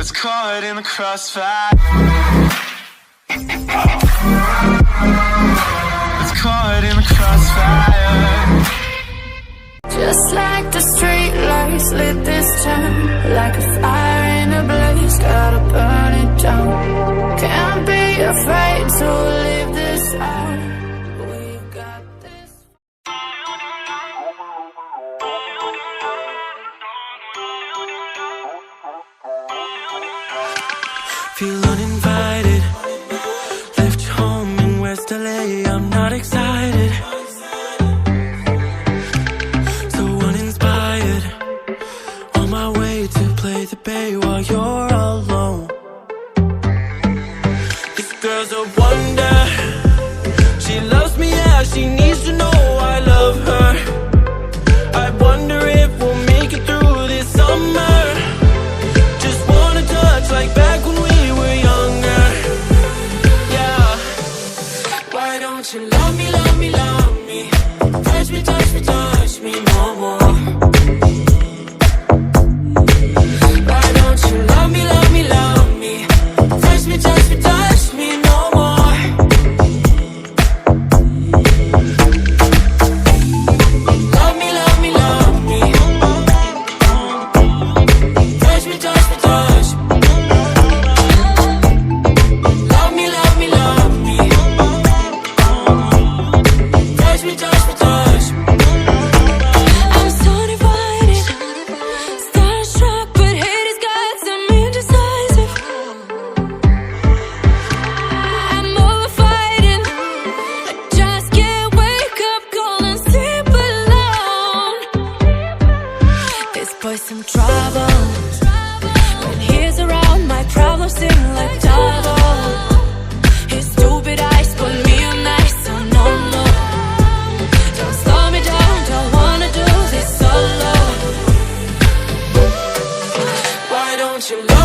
It's caught in the crossfire. It's caught in the crossfire. Just like the street lights lit this town, like a fire in a blaze, gotta burn it down. Can't be afraid to leave this out. We've got this. Feel uninvited. Left home in West LA, I'm not excited. So uninspired. On my way to play the bay while you're alone. This girl's a wonder. She loves me, yeah, she needs to know I love her. I wonder if we'll make it through this summer. Just wanna touch like back when we were younger. Yeah. Why don't you love me, love me, love me? Touch me, touch me, touch me no more. Why don't you love me, love me, love me? Touch me, touch me, touch me no more. Love me, love me, love me. Touch me, touch me, touch me. Love me, love me, love me. Touch me, touch me, touch me. I'm so divided, starstruck, but hate has got some indecisive. I'm over fighting, I just can't wake up cold and sleep alone. This boy's some trouble. When he's around, my problems seem like double. His stupid eyes put me on ice, so no, no. Don't slow me down, don't wanna do this solo. Why don't you love